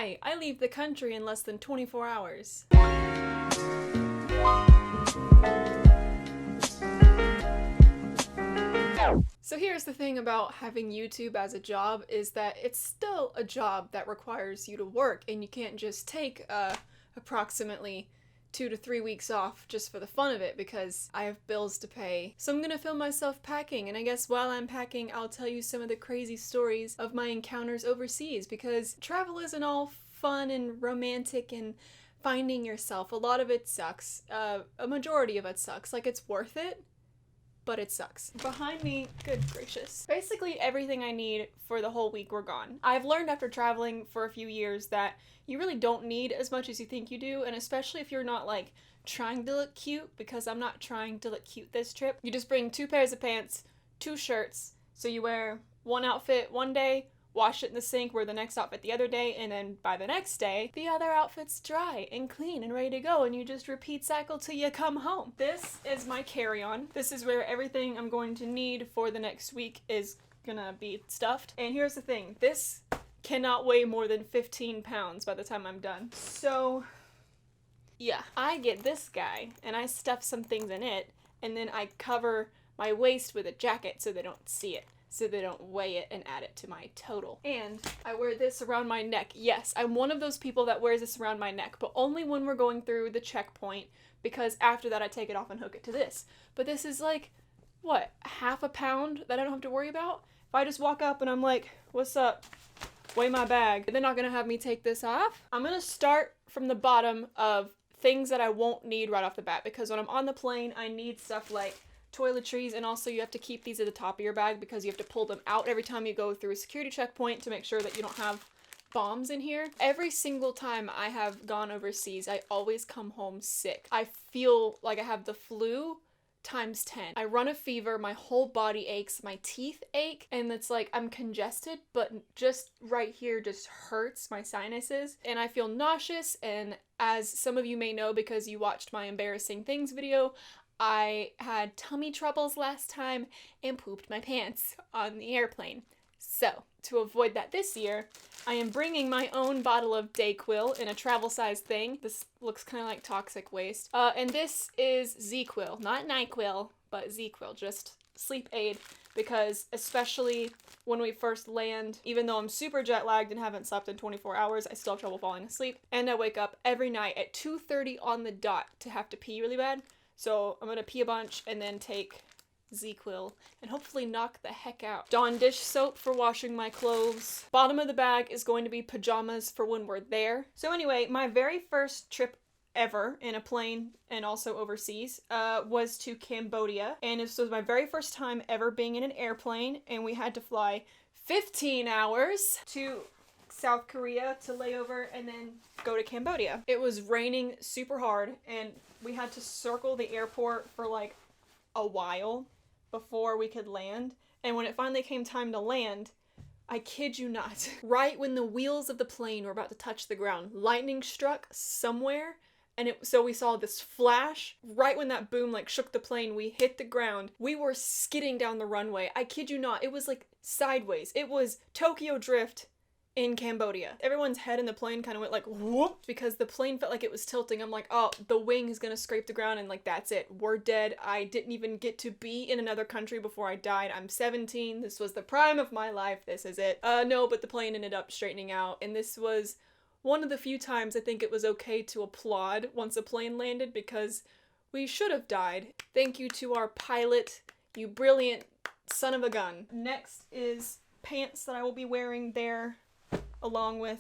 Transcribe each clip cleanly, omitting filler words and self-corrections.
Hi, I leave the country in less than 24 hours. So here's the thing about having YouTube as a job is that it's still a job that requires you to work, and you can't just take approximately 2 to 3 weeks off just for the fun of it because I have bills to pay. So I'm gonna film myself packing, and I guess while I'm packing I'll tell you some of the crazy stories of my encounters overseas, because travel isn't all fun and romantic and finding yourself. A lot of it sucks. A majority of it sucks. Like, it's worth it, but it sucks. Behind me, good gracious. Basically everything I need for the whole week were gone. I've learned after traveling for a few years that you really don't need as much as you think you do, and especially if you're not like trying to look cute, because I'm not trying to look cute this trip. You just bring 2 pairs of pants, 2 shirts, so you wear one outfit one day, wash it in the sink, wear the next outfit the other day, and then by the next day, the other outfit's dry and clean and ready to go, and you just repeat cycle till you come home. This is my carry-on. This is where everything I'm going to need for the next week is gonna be stuffed. And here's the thing, this cannot weigh more than 15 pounds by the time I'm done. So, yeah. I get this guy, and I stuff some things in it, and then I cover my waist with a jacket so they don't see it, so they don't weigh it and add it to my total. And I wear this around my neck. Yes, I'm one of those people that wears this around my neck, but only when we're going through the checkpoint, because after that I take it off and hook it to this. But this is like, what, half a pound that I don't have to worry about? If I just walk up and I'm like, what's up? Weigh my bag. They're not gonna have me take this off. I'm gonna start from the bottom of things that I won't need right off the bat, because when I'm on the plane, I need stuff like toiletries, and also you have to keep these at the top of your bag because you have to pull them out every time you go through a security checkpoint to make sure that you don't have bombs in here. Every single time I have gone overseas, I always come home sick. I feel like I have the flu times 10. I run a fever, my whole body aches, my teeth ache, and it's like I'm congested, but just right here just hurts, my sinuses, and I feel nauseous. And as some of you may know because you watched my embarrassing things video, I had tummy troubles last time and pooped my pants on the airplane. So, to avoid that this year, I am bringing my own bottle of Dayquil in a travel-sized thing. This looks kind of like toxic waste. And this is Z-Quil, not NyQuil, but Z-Quil, just sleep aid, because especially when we first land, even though I'm super jet-lagged and haven't slept in 24 hours, I still have trouble falling asleep. And I wake up every night at 2:30 on the dot to have to pee really bad. So I'm gonna pee a bunch and then take Z-Quil and hopefully knock the heck out. Dawn dish soap for washing my clothes. Bottom of the bag is going to be pajamas for when we're there. So anyway, my very first trip ever in a plane and also overseas was to Cambodia, and this was my very first time ever being in an airplane, and we had to fly 15 hours to South Korea to layover and then go to Cambodia. It was raining super hard, and we had to circle the airport for like a while before we could land. And when it finally came time to land, I kid you not, right when the wheels of the plane were about to touch the ground, lightning struck somewhere, and so we saw this flash. Right when that boom like shook the plane, we hit the ground. We were skidding down the runway. I kid you not, it was like sideways. It was Tokyo Drift in Cambodia. Everyone's head in the plane kind of went like whoop, because the plane felt like it was tilting. I'm like, oh, the wing is gonna scrape the ground, and like that's it, we're dead. I didn't even get to be in another country before I died. I'm 17, this was the prime of my life, this is it. No, but the plane ended up straightening out, and this was one of the few times I think it was okay to applaud once a plane landed, because we should have died. Thank you to our pilot, you brilliant son of a gun. Next is pants that I will be wearing there, along with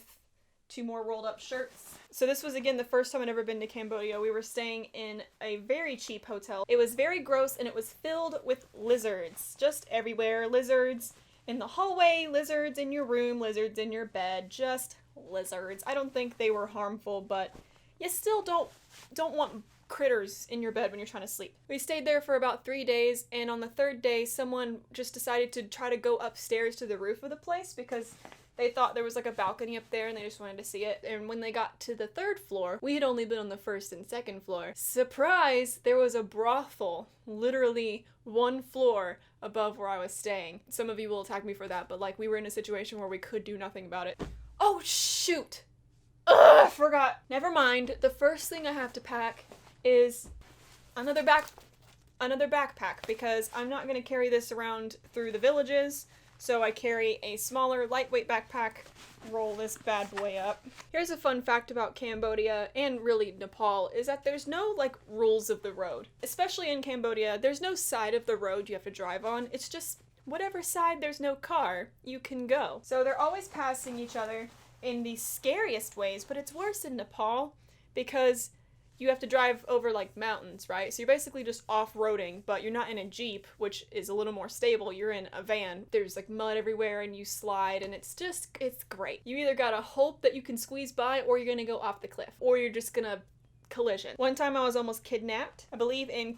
2 more rolled up shirts. So this was again the first time I'd ever been to Cambodia. We were staying in a very cheap hotel. It was very gross, and it was filled with lizards. Just everywhere. Lizards in the hallway, lizards in your room, lizards in your bed, just lizards. I don't think they were harmful, but you still don't want critters in your bed when you're trying to sleep. We stayed there for about 3 days, and on the 3rd day someone just decided to try to go upstairs to the roof of the place because they thought there was like a balcony up there and they just wanted to see it. And when they got to the 3rd floor, we had only been on the 1st and 2nd floor. Surprise! There was a brothel literally 1 floor above where I was staying. Some of you will attack me for that, but like we were in a situation where we could do nothing about it. Oh shoot! Ugh, I forgot. Never mind. The first thing I have to pack is another backpack because I'm not going to carry this around through the villages. So I carry a smaller, lightweight backpack, roll this bad boy up. Here's a fun fact about Cambodia, and really Nepal, is that there's no, like, rules of the road. Especially in Cambodia, there's no side of the road you have to drive on. It's just whatever side there's no car, you can go. So they're always passing each other in the scariest ways, but it's worse in Nepal because you have to drive over, like, mountains, right? So you're basically just off-roading, but you're not in a Jeep, which is a little more stable. You're in a van. There's, like, mud everywhere, and you slide, and it's great. You either gotta hope that you can squeeze by, or you're gonna go off the cliff, or you're just gonna collision. One time I was almost kidnapped. I believe in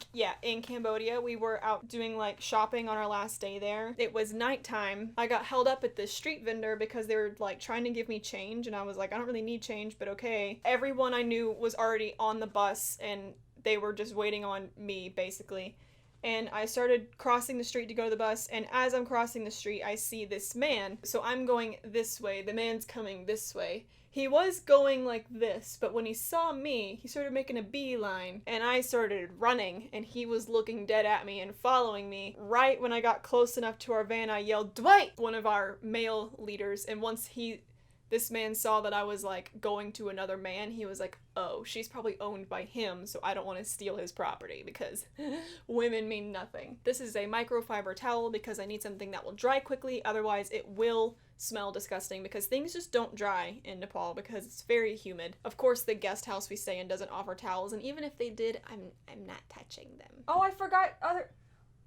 Cambodia. We were out doing like shopping on our last day there. It was nighttime. I got held up at the street vendor because they were like trying to give me change, and I was like, I don't really need change, but okay. Everyone I knew was already on the bus and they were just waiting on me basically. And I started crossing the street to go to the bus, and as I'm crossing the street, I see this man. So I'm going this way, the man's coming this way. He was going like this, but when he saw me, he started making a beeline, and I started running, and he was looking dead at me and following me. Right when I got close enough to our van, I yelled, "Dwight!" One of our male leaders, and once this man saw that I was like going to another man, he was like, oh, she's probably owned by him, so I don't want to steal his property because women mean nothing. This is a microfiber towel because I need something that will dry quickly, otherwise it will smell disgusting because things just don't dry in Nepal because it's very humid. Of course, the guest house we stay in doesn't offer towels, and even if they did, I'm not touching them. Oh, I forgot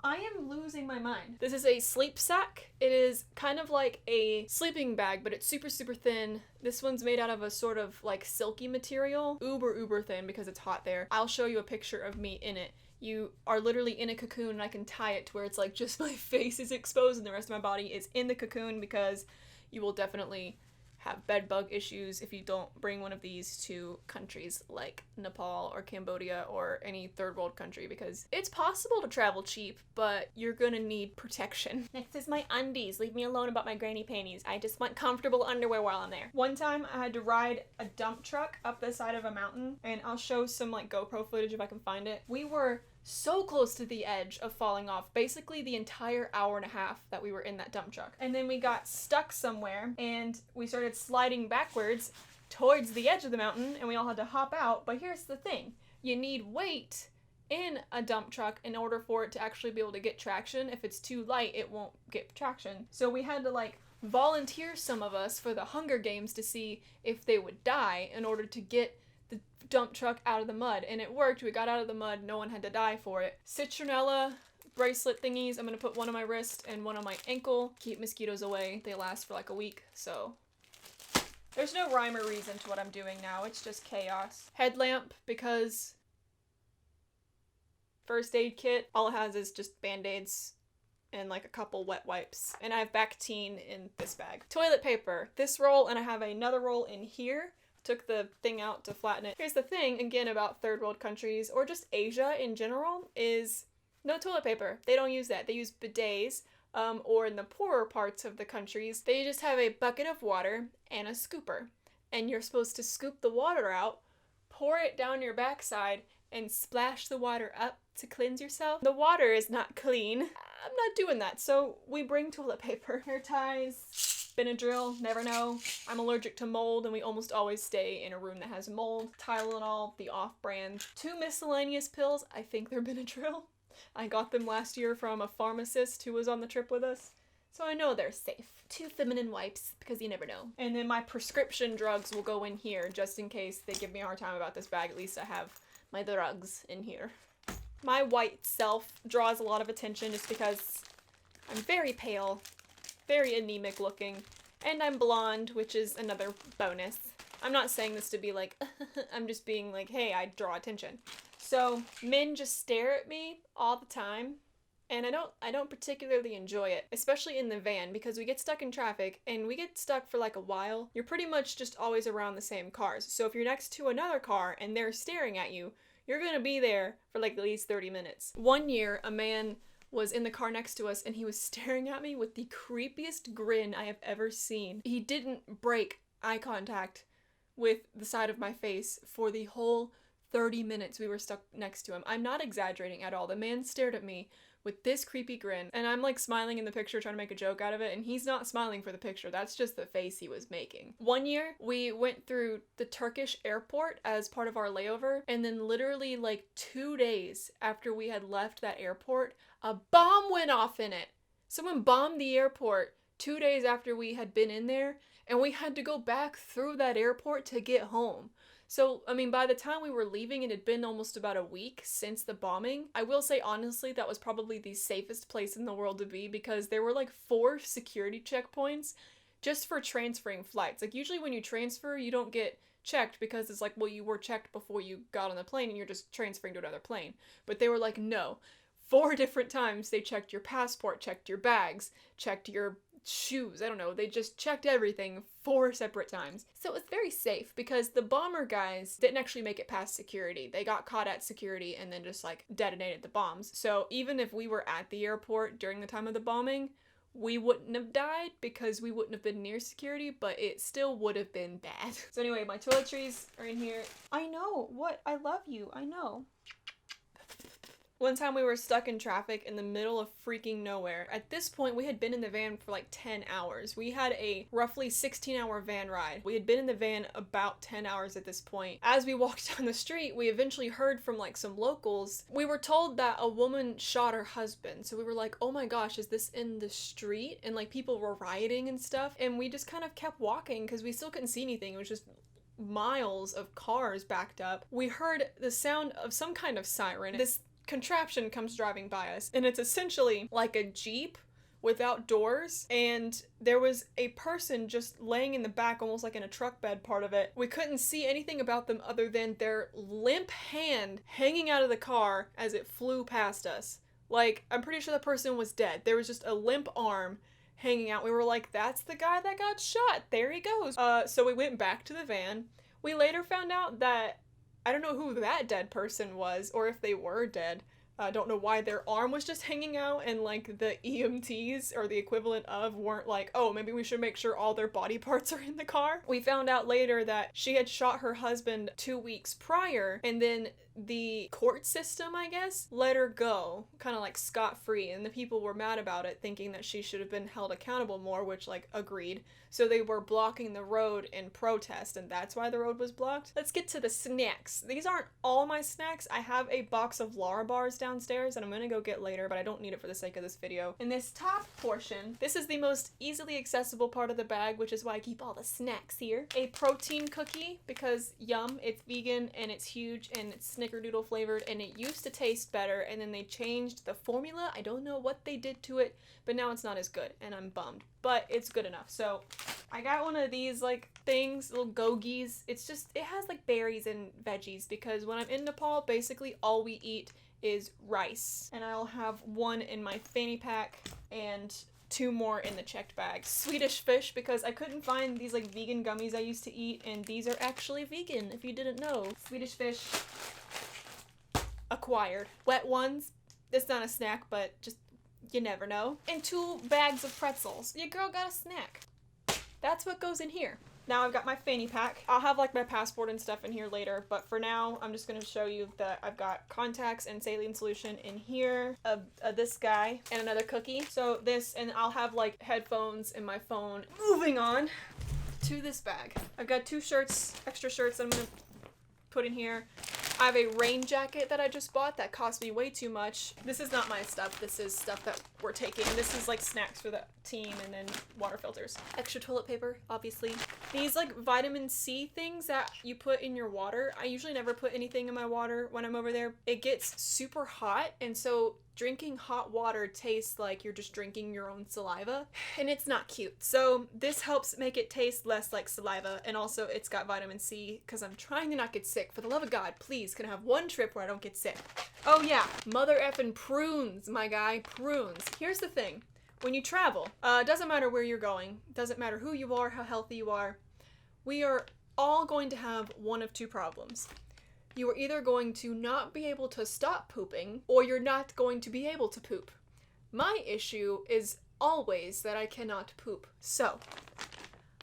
I am losing my mind. This is a sleep sack. It is kind of like a sleeping bag, but it's super, super thin. This one's made out of a sort of like silky material. Uber thin because it's hot there. I'll show you a picture of me in it. You are literally in a cocoon, and I can tie it to where it's like just my face is exposed and the rest of my body is in the cocoon because you will definitely have bed bug issues if you don't bring one of these to countries like Nepal or Cambodia or any third world country because it's possible to travel cheap, but you're gonna need protection. Next is my undies. Leave me alone about my granny panties. I just want comfortable underwear while I'm there. One time I had to ride a dump truck up the side of a mountain, and I'll show some like GoPro footage if I can find it. We were so close to the edge of falling off basically the entire hour and a half that we were in that dump truck. And then we got stuck somewhere and we started sliding backwards towards the edge of the mountain, and we all had to hop out. But here's the thing, you need weight in a dump truck in order for it to actually be able to get traction. If it's too light, it won't get traction. So we had to like volunteer some of us for the Hunger Games to see if they would die in order to get the dump truck out of the mud, and it worked. We got out of the mud, no one had to die for it. Citronella bracelet thingies. I'm gonna put one on my wrist and one on my ankle. Keep mosquitoes away. They last for like a week, so there's no rhyme or reason to what I'm doing now. It's just chaos. Headlamp because first aid kit. All it has is just band-aids and like a couple wet wipes. And I have Bactine in this bag. Toilet paper. This roll, and I have another roll in here. Took the thing out to flatten it. Here's the thing, again, about third world countries, or just Asia in general, is no toilet paper. They don't use that. They use bidets, or in the poorer parts of the countries, they just have a bucket of water and a scooper. And you're supposed to scoop the water out, pour it down your backside, and splash the water up to cleanse yourself. The water is not clean. I'm not doing that, so we bring toilet paper. Hair ties. Benadryl, never know. I'm allergic to mold, and we almost always stay in a room that has mold. Tylenol, the off-brand. 2 miscellaneous pills. I think they're Benadryl. I got them last year from a pharmacist who was on the trip with us, so I know they're safe. 2 feminine wipes, because you never know. And then my prescription drugs will go in here, just in case they give me a hard time about this bag. At least I have my drugs in here. My white self draws a lot of attention just because I'm very pale, very anemic looking, and I'm blonde, which is another bonus. I'm not saying this to be like, I'm just being like, hey, I draw attention. So men just stare at me all the time, and I don't particularly enjoy it, especially in the van, because we get stuck in traffic, and we get stuck for like a while. You're pretty much just always around the same cars. So if you're next to another car and they're staring at you, you're gonna be there for like at least 30 minutes. One year, a man was in the car next to us, and he was staring at me with the creepiest grin I have ever seen. He didn't break eye contact with the side of my face for the whole 30 minutes we were stuck next to him. I'm not exaggerating at all. The man stared at me with this creepy grin, and I'm like smiling in the picture trying to make a joke out of it, and he's not smiling for the picture. That's just the face he was making. One year, we went through the Turkish airport as part of our layover, and then literally like 2 days after we had left that airport, a bomb went off in it. Someone bombed the airport 2 days after we had been in there, and we had to go back through that airport to get home. So, I mean, by the time we were leaving, it had been almost about a week since the bombing. I will say, honestly, that was probably the safest place in the world to be, because there were like 4 security checkpoints just for transferring flights. Like, usually when you transfer, you don't get checked because it's like, well, you were checked before you got on the plane and you're just transferring to another plane. But they were like, no. 4 different times they checked your passport, checked your bags, checked your shoes. I don't know. They just checked everything 4 separate times. So it's very safe because the bomber guys didn't actually make it past security. They got caught at security and then just like detonated the bombs. So even if we were at the airport during the time of the bombing, we wouldn't have died because we wouldn't have been near security, but it still would have been bad. So anyway, my toiletries are in here. I know. What? I love you. I know. One time we were stuck in traffic in the middle of freaking nowhere. At this point, we had been in the van for like 10 hours. We had a roughly 16-hour van ride. We had been in the van about 10 hours at this point. As we walked down the street, we eventually heard from like some locals. We were told that a woman shot her husband. So we were like, oh my gosh, is this in the street? And like people were rioting and stuff. And we just kind of kept walking because we still couldn't see anything. It was just miles of cars backed up. We heard the sound of some kind of siren. This contraption comes driving by us, and it's essentially like a Jeep without doors, and there was a person just laying in the back, almost like in a truck bed part of it. We couldn't see anything about them other than their limp hand hanging out of the car as it flew past us. Like, I'm pretty sure the person was dead. There was just a limp arm hanging out. We were like, that's the guy that got shot. There he goes. So we went back to the van. We later found out that I don't know who that dead person was, or if they were dead. I don't know why their arm was just hanging out, and like the EMTs, or the equivalent of, weren't like, oh, maybe we should make sure all their body parts are in the car. We found out later that she had shot her husband 2 weeks prior, and then the court system, I guess, let her go, kind of like scot-free, and the people were mad about it, thinking that she should have been held accountable more, which, like, agreed. So they were blocking the road in protest, and that's why the road was blocked. Let's get to the snacks. These aren't all my snacks. I have a box of Lara bars downstairs, and I'm gonna go get later, but I don't need it for the sake of this video. In this top portion, this is the most easily accessible part of the bag, which is why I keep all the snacks here. A protein cookie, because yum, it's vegan, and it's huge, and it's snickerdoodle flavored, and it used to taste better, and then they changed the formula. I don't know what they did to it, but now it's not as good, and I'm bummed, but it's good enough. So I got one of these like things, little gogies. It's just, it has like berries and veggies, because when I'm in Nepal, basically all we eat is rice, and I'll have one in my fanny pack and 2 more in the checked bag. Swedish fish, because I couldn't find these like vegan gummies I used to eat, and these are actually vegan, if you didn't know. Swedish fish acquired. Wet ones, it's not a snack, but just, you never know. And 2 bags of pretzels. Your girl got a snack. That's what goes in here. Now I've got my fanny pack. I'll have like my passport and stuff in here later, but for now I'm just going to show you that I've got contacts and saline solution in here, this guy, and another cookie. So this, and I'll have like headphones and my phone. Moving on to this bag. I've got 2 shirts, extra shirts that I'm going to put in here. I have a rain jacket that I just bought that cost me way too much. This is not my stuff. This is stuff that we're taking. This is like snacks for the team, and then water filters. Extra toilet paper, obviously. These like vitamin C things that you put in your water. I usually never put anything in my water when I'm over there. It gets super hot, and so drinking hot water tastes like you're just drinking your own saliva, and it's not cute. So this helps make it taste less like saliva, and also it's got vitamin C, because I'm trying to not get sick. For the love of God, please, can I have one trip where I don't get sick? Oh yeah, mother effing prunes, my guy, prunes. Here's the thing. When you travel, doesn't matter where you're going, doesn't matter who you are, how healthy you are, we are all going to have one of 2 problems. You are either going to not be able to stop pooping, or you're not going to be able to poop. My issue is always that I cannot poop. So,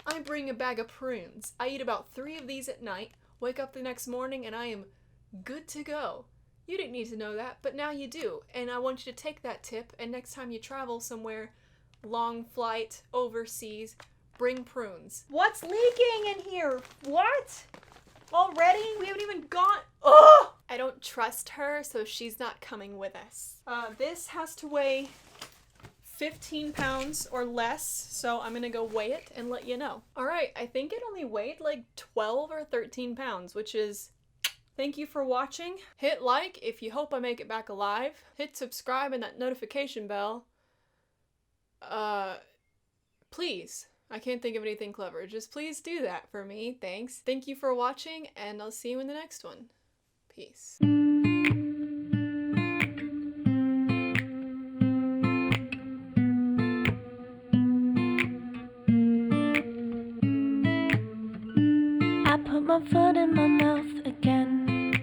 I bring a bag of prunes. I eat about 3 of these at night, wake up the next morning, and I am good to go. You didn't need to know that, but now you do. And I want you to take that tip, and next time you travel somewhere, long flight, overseas, bring prunes. What's leaking in here? What? Already? We haven't even gone. Ugh! I don't trust her, so she's not coming with us. This has to weigh 15 pounds or less, so I'm gonna go weigh it and let you know. Alright, I think it only weighed like 12 or 13 pounds, which is... Thank you for watching. Hit like if you hope I make it back alive. Hit subscribe and that notification bell. Please. I can't think of anything clever. Just please do that for me. Thanks. Thank you for watching, and I'll see you in the next one. Peace. I put my foot in my mouth again.